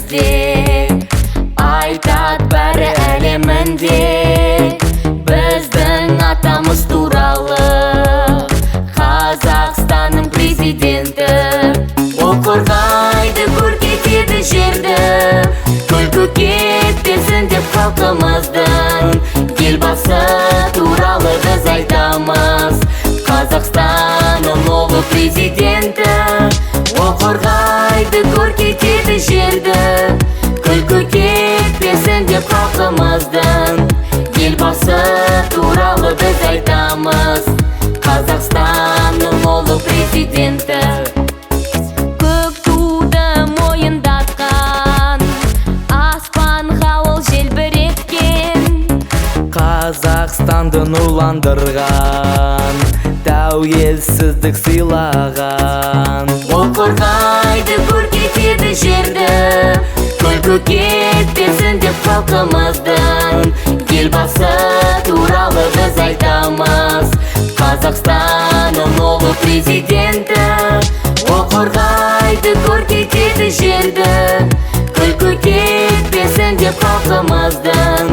бізде, айтат бәрі әлемінде біздің атамыз туралы. Қазақстанның президенті ол қорғайды, көркейтеді жерді, күлкі кетпесін деп халқымыздың елбасы туралы біз айтамыз. Қазақстанның ұлы президенті ол қорғайды, көркейтеді жерді, күлкі кетпесін деп халқымыздың елбасы туралы біз айтамыз. Қазақстанның ұлы президенті көк туды мойындатқан, аспанға ол желбіреткен, Қазақстанды нұрландырған, тәуелсіздік сыйлаған. ол қорғайды, көркейтеді жерді, күлкі кетпесін деп халқымыздың елбасы туралы біз айтамыз. Қазақстанның ұлы президенті ол қорғайды, көркейтеді жерді, күлкі кетпесін деп халқымыздың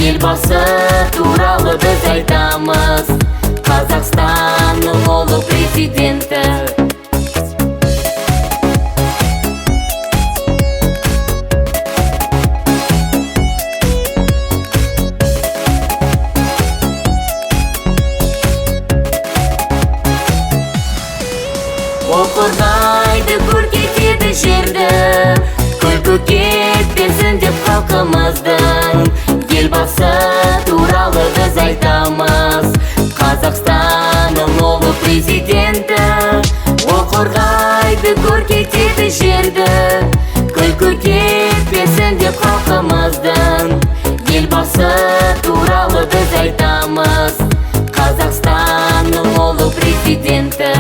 елбасы туралы біз айтамыз. Қазақстанның ұлы президенті ол қорғайды, көркейтеді жерді, күлкі кетпесін деп халқымыздың елбасы туралы біз айтамыз. Қазақстанның ұлы президенті ол қорғайды, көркейтеді жерді, күлкі кетпесін деп халқымыздың елбасы туралы біз айтамыз. Қазақстанның ұлы президенті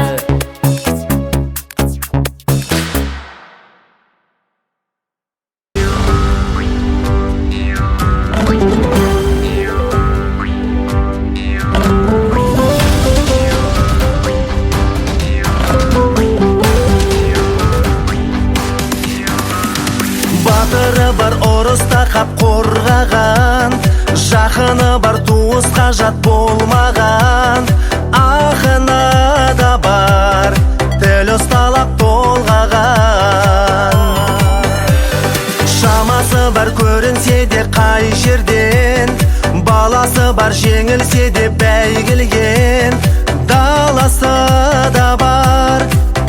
бар ұрыста қап қорғаған, жақыны бар туысқа жат болмаған, ақыны да бар тіл ұсталап толғаған. Шамасы бар көрінсе де қай жерден, баласы бар жеңілсе де бәйгілген, даласы да бар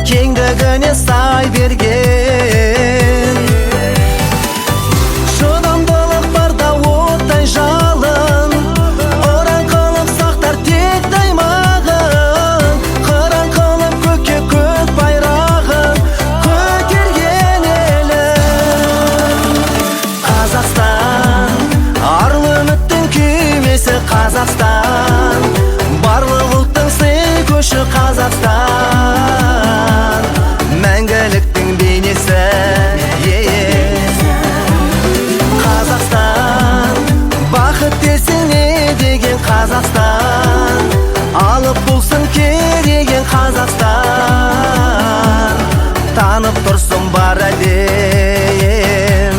кеңдігіне сай берген. Шыдамдылық барда оттай жалын, ұран қылып сақтар тек даймағын, қыран қылып көкке көк байрағын көтерген елім. Қазақстан, арлы үміттің күймесі Қазақстан, барлық ұлттың сый көші Қазақстан, мәңгіліктің бейнесі Қазақстан, бақыт десіне деген Қазақстан, алып болсын кереген Қазақстан, танып тұрсын бар әлем.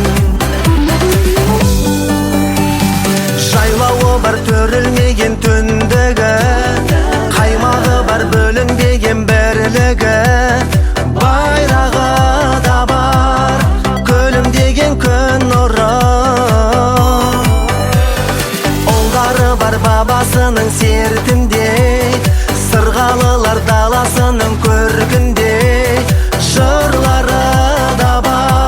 Жайлауы бар төрілмеген түндігі, қаймағы бар бөлінбеген бірлігі, байрағы да бар көлімдеген күн нұры. Ұлдары бар бабасының сертінде, сырғалылар даласының көркінде, жырлары да бар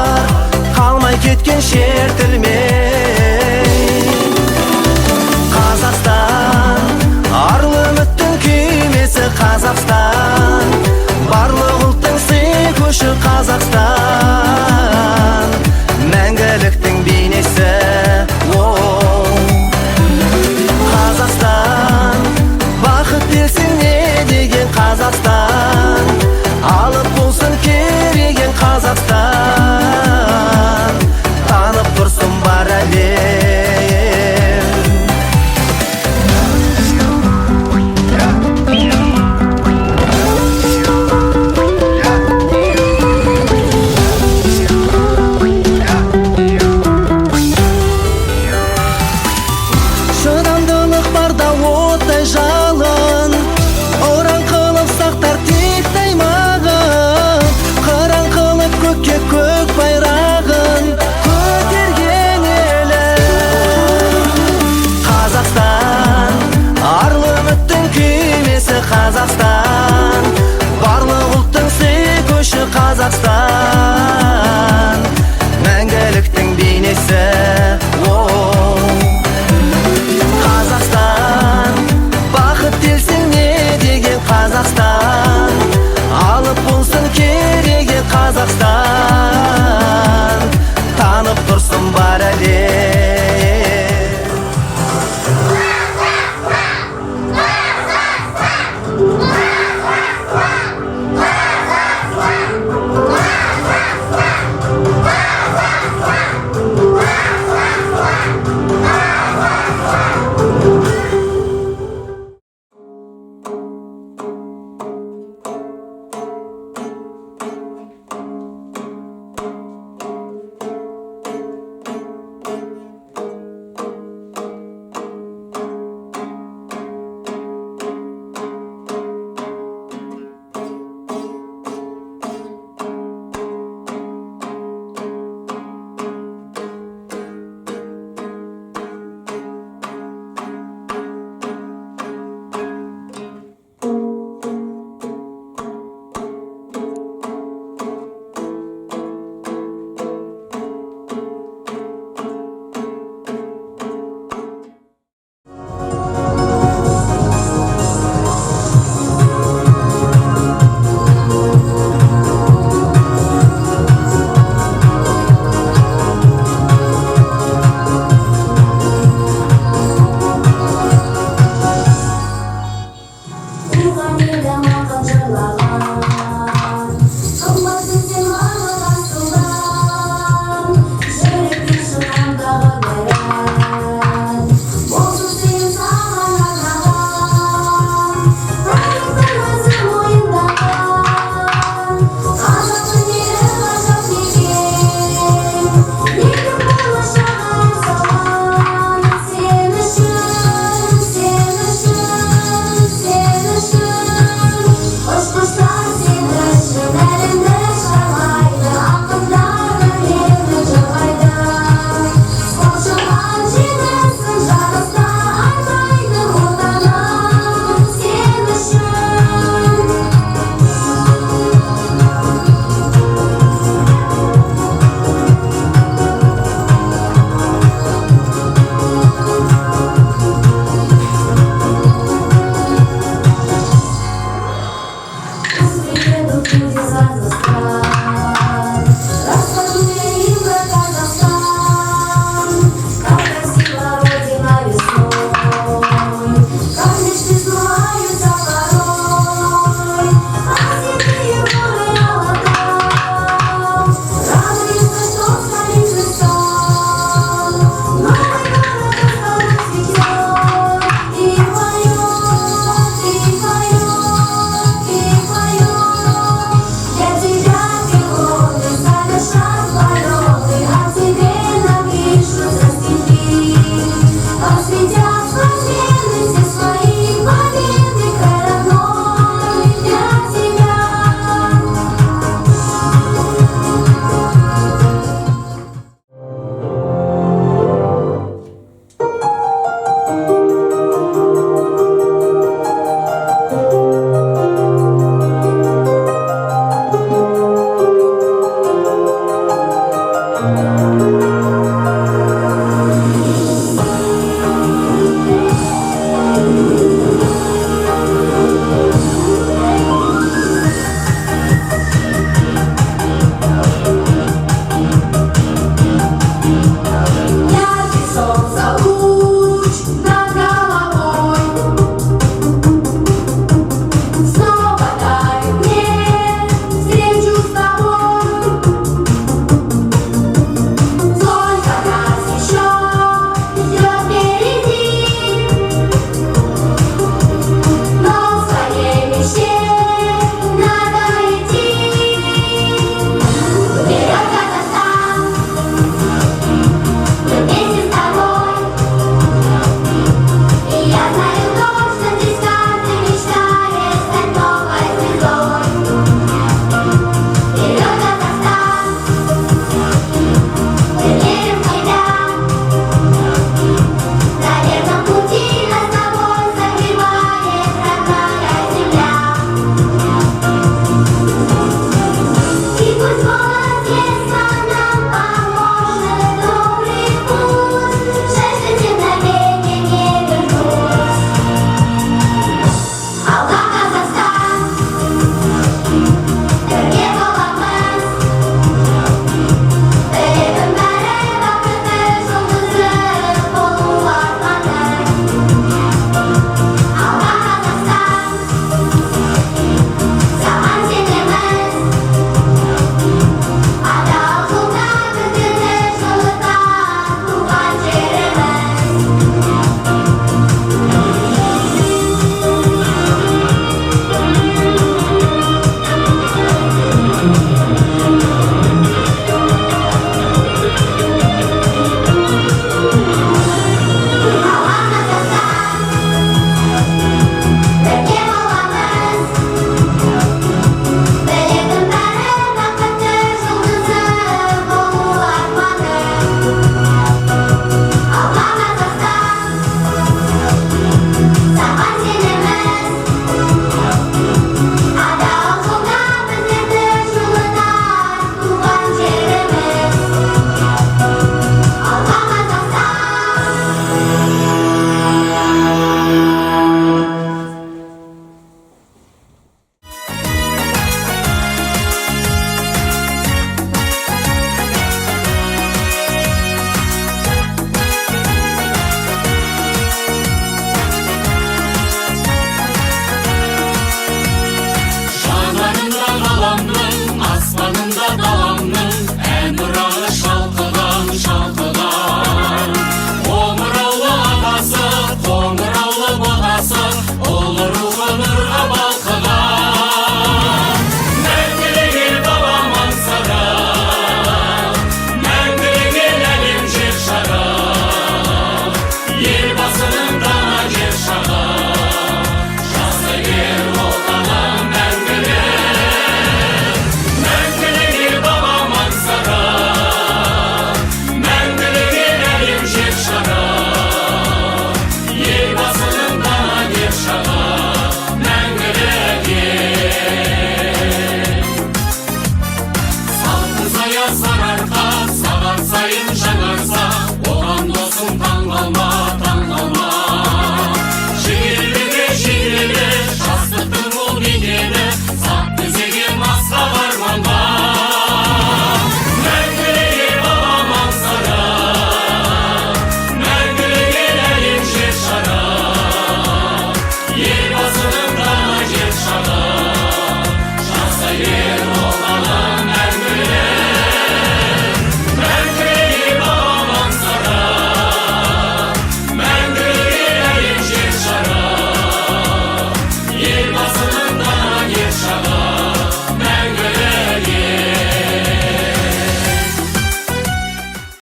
Қазақстан.